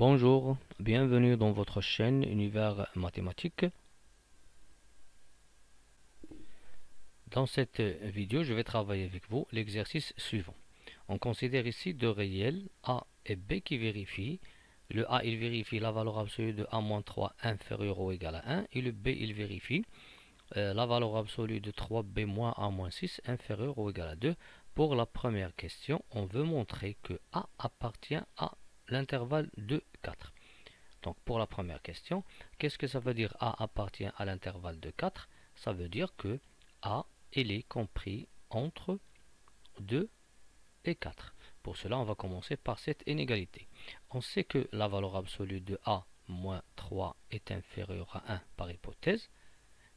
Bonjour, bienvenue dans votre chaîne Univers Mathématique. Dans cette vidéo, je vais travailler avec vous l'exercice suivant. On considère ici deux réels A et B qui vérifient. Le A, il vérifie la valeur absolue de A-3 inférieure ou égale à 1 et le B, il vérifie la valeur absolue de 3B moins A-6 inférieure ou égale à 2. Pour la première question, on veut montrer que A appartient à l'intervalle de 4. Donc pour la première question, qu'est-ce que ça veut dire A appartient à l'intervalle de 4? Ça veut dire que A il est compris entre 2 et 4. Pour cela, on va commencer par cette inégalité. On sait que la valeur absolue de A moins 3 est inférieure à 1 par hypothèse.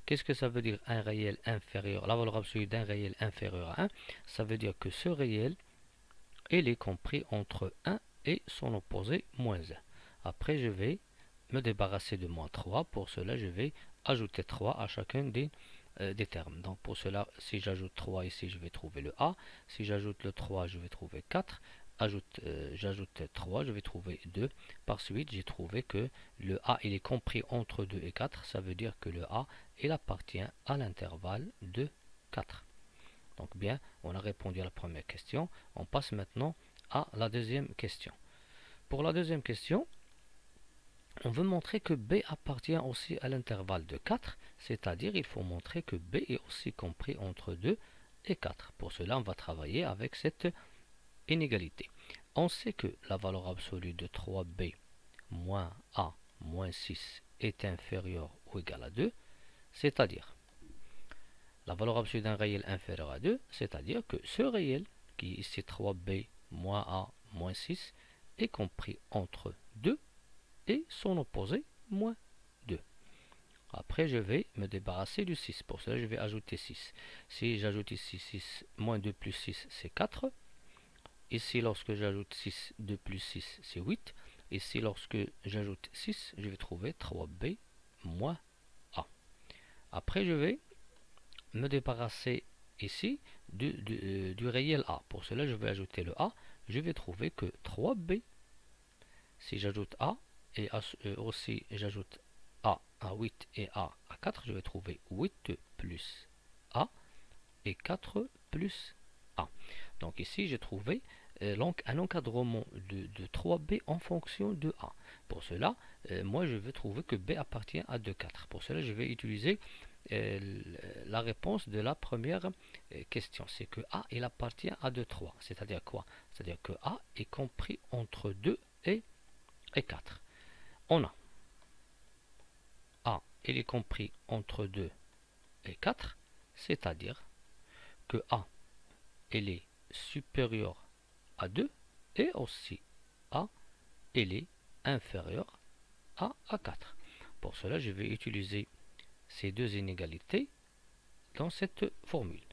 Qu'est-ce que ça veut dire un réel inférieur? La valeur absolue d'un réel inférieur à 1, ça veut dire que ce réel, il est compris entre 1 et son opposé moins 1. Après, je vais me débarrasser de moins 3. Pour cela, je vais ajouter 3 à chacun des termes. Donc pour cela, si j'ajoute 3 ici, je vais trouver le A. Si j'ajoute le 3, je vais trouver 4. J'ajoute 3, je vais trouver 2. Par suite, j'ai trouvé que le A il est compris entre 2 et 4. Ça veut dire que le A il appartient à l'intervalle de 4. Donc bien, on a répondu à la première question. On passe maintenant à la deuxième question. Pour la deuxième question, on veut montrer que B appartient aussi à l'intervalle de 4, c'est-à-dire il faut montrer que B est aussi compris entre 2 et 4. Pour cela, on va travailler avec cette inégalité. On sait que la valeur absolue de 3B moins A moins 6 est inférieure ou égale à 2, c'est-à-dire la valeur absolue d'un réel inférieur à 2, c'est-à-dire que ce réel, qui est ici 3B moins A moins 6, est compris entre 2 et son opposé, moins 2. Après, je vais me débarrasser du 6. Pour cela, je vais ajouter 6. Si j'ajoute ici 6, moins 2 plus 6, c'est 4. Ici, lorsque j'ajoute 6, 2 plus 6, c'est 8. Ici, lorsque j'ajoute 6, je vais trouver 3B moins A. Après, je vais me débarrasser ici du réel A. Pour cela, je vais ajouter le A. Je vais trouver que 3B, si j'ajoute A, et aussi j'ajoute A à 8 et A à 4, je vais trouver 8 plus A et 4 plus A. Donc ici, j'ai trouvé un encadrement de 3B en fonction de A. Pour cela, moi, je veux trouver que B appartient à 2, 4. Pour cela, je vais utiliser la réponse de la première question. C'est que A, il appartient à 2, 3. C'est-à-dire quoi? C'est-à-dire que A est compris entre 2 et 4. On a A, il est compris entre 2 et 4, c'est-à-dire que A, il est supérieur à 2 et aussi A, il est inférieur à 4. Pour cela, je vais utiliser ces deux inégalités dans cette formule.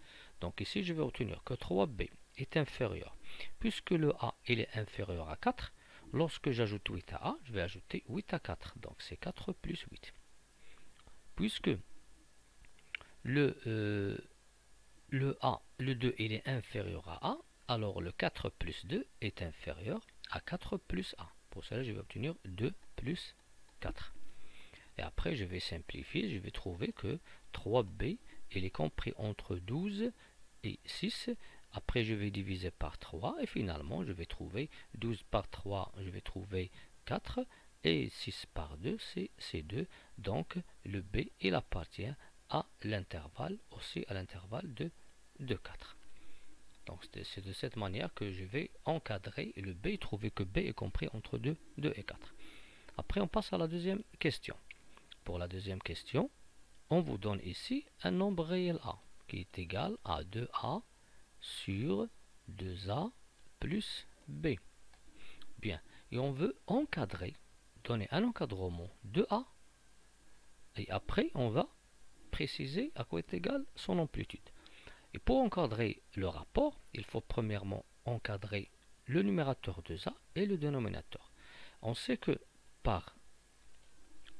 Donc ici, je vais obtenir que 3B est inférieur. Puisque le A, il est inférieur à 4, lorsque j'ajoute 8 à A, je vais ajouter 8 à 4. Donc c'est 4 plus 8. Puisque le A, le 2, il est inférieur à A, alors le 4 plus 2 est inférieur à 4 plus A. Pour cela, je vais obtenir 2 plus 4. Et après, je vais simplifier, je vais trouver que 3B, il est compris entre 12 et 6. Après, je vais diviser par 3 et finalement, je vais trouver 12 par 3, je vais trouver 4 et 6 par 2, c'est 2. Donc, le B, il appartient à l'intervalle, aussi à l'intervalle de 4. Donc, c'est de cette manière que je vais encadrer le B et trouver que B est compris entre 2 et 4. Après, on passe à la deuxième question. Pour la deuxième question, on vous donne ici un nombre réel A qui est égal à 2A sur 2A plus B. Bien, et on veut encadrer, donner un encadrement de A, et après on va préciser à quoi est égal son amplitude. Et pour encadrer le rapport, il faut premièrement encadrer le numérateur de A et le dénominateur. On sait que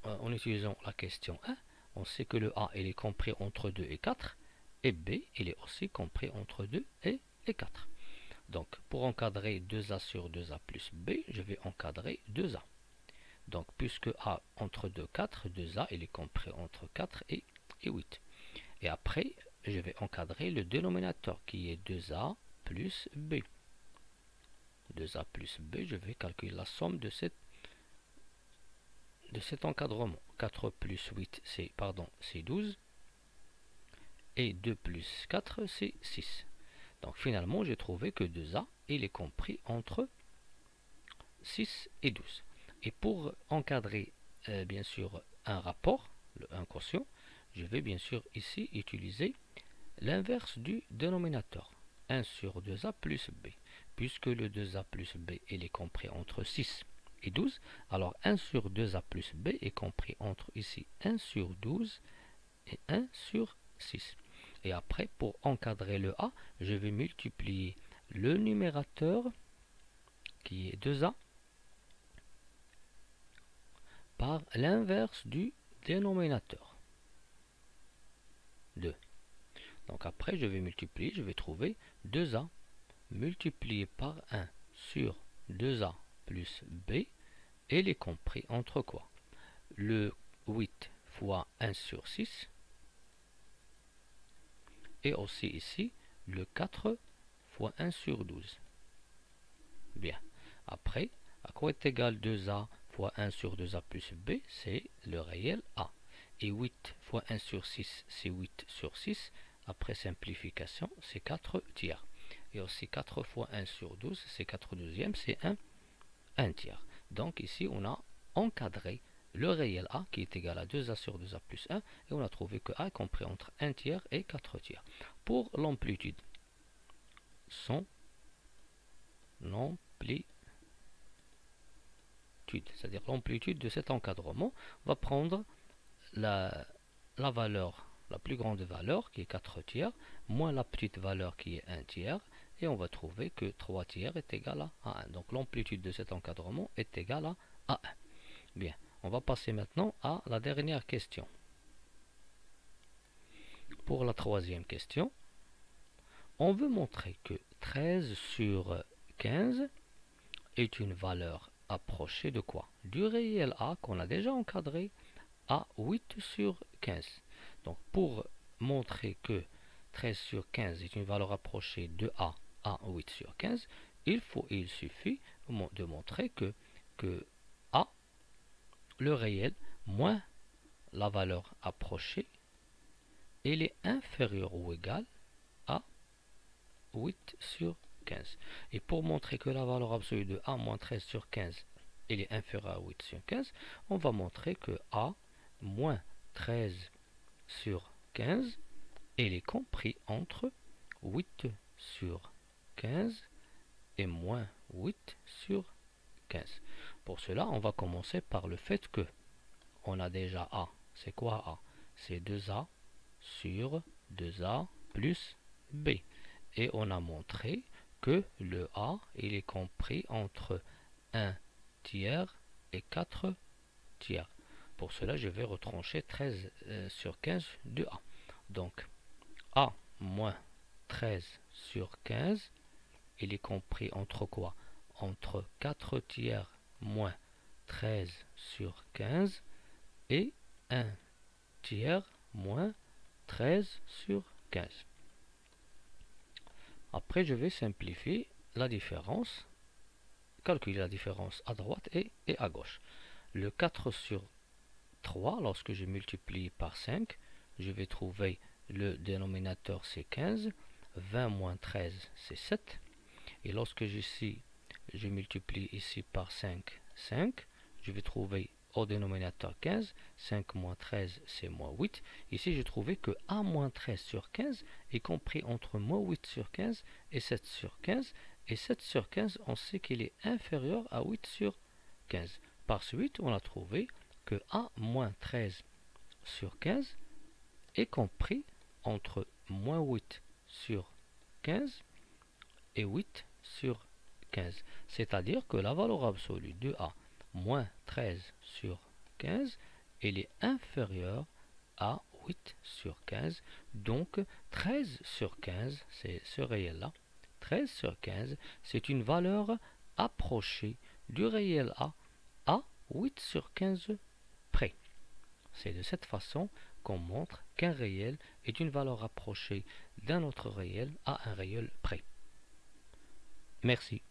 en utilisant la question 1, on sait que le A il est compris entre 2 et 4 et B il est aussi compris entre 2 et 4. Donc pour encadrer 2A sur 2A plus B, je vais encadrer 2A. Donc, puisque A entre 2, 4, 2A, il est compris entre 4 et 8. Et après, je vais encadrer le dénominateur qui est 2A plus B. 2A plus B, je vais calculer la somme de cet encadrement. 4 plus 8, c'est 12. Et 2 plus 4, c'est 6. Donc finalement, j'ai trouvé que 2A, il est compris entre 6 et 12. Et pour encadrer, bien sûr, un rapport, un quotient, je vais bien sûr ici utiliser l'inverse du dénominateur. 1 sur 2A plus B. Puisque le 2A plus B, il est compris entre 6 et 12, alors 1 sur 2A plus B est compris entre ici 1 sur 12 et 1 sur 6. Et après, pour encadrer le A, je vais multiplier le numérateur, qui est 2A, par l'inverse du dénominateur, 2. Donc après, je vais multiplier, je vais trouver 2A multiplié par 1 sur 2A plus B, et il est compris entre quoi? Le 8 fois 1 sur 6, et aussi ici, le 4 fois 1 sur 12. Bien. Après, à quoi est égal 2A fois 1 sur 2A plus B? C'est le réel A. Et 8 fois 1 sur 6, c'est 8 sur 6. Après simplification, c'est 4 tiers. Et aussi 4 fois 1 sur 12, c'est 4 douzièmes, c'est 1 tiers. Donc ici, on a encadré le réel A qui est égal à 2A sur 2A plus 1. Et on a trouvé que A est compris entre 1 tiers et 4 tiers. Pour l'amplitude, son amplitude, c'est-à-dire l'amplitude de cet encadrement, va prendre la valeur, la plus grande valeur qui est 4 tiers, moins la petite valeur qui est 1 tiers, et on va trouver que 3 tiers est égal à 1. Donc l'amplitude de cet encadrement est égale à 1. Bien, on va passer maintenant à la dernière question. Pour la troisième question, on veut montrer que 13 sur 15 est une valeur approchée de quoi? Du réel A qu'on a déjà encadré à 8 sur 15. Donc pour montrer que 13 sur 15 est une valeur approchée de A à 8 sur 15, il suffit de montrer que A, le réel, moins la valeur approchée, il est inférieur ou égal à 8 sur 15. Et pour montrer que la valeur absolue de A moins 13 sur 15 il est inférieur à 8 sur 15, on va montrer que A moins 13 sur 15, il est compris entre 8 sur 15 et moins 8 sur 15. Pour cela, on va commencer par le fait que on a déjà A. C'est quoi A? C'est 2A sur 2A plus B. Et on a montré que le A, il est compris entre 1 tiers et 4 tiers. Pour cela, je vais retrancher 13 sur 15 de A. Donc, A moins 13 sur 15, il est compris entre quoi? Entre 4 tiers moins 13 sur 15 et 1 tiers moins 13 sur 15. Après, je vais simplifier la différence, calculer la différence à droite et à gauche. Le 4 sur 3, lorsque je multiplie par 5, je vais trouver le dénominateur c'est 15, 20 moins 13 c'est 7, et lorsque je multiplie ici par 5, 5, je vais trouver au dénominateur 15, 5 moins 13 c'est moins 8. Ici j'ai trouvé que A moins 13 sur 15 est compris entre moins 8 sur 15 et 7 sur 15, et 7 sur 15 on sait qu'il est inférieur à 8 sur 15. Par suite on a trouvé que A moins 13 sur 15 est compris entre moins 8 sur 15 et 8 sur 15. C'est-à-dire que la valeur absolue de A moins 13 sur 15, elle est inférieure à 8 sur 15. Donc 13 sur 15, c'est ce réel-là. 13 sur 15, c'est une valeur approchée du réel A à 8 sur 15 près. C'est de cette façon qu'on montre qu'un réel est une valeur rapprochée d'un autre réel à un réel près. Merci.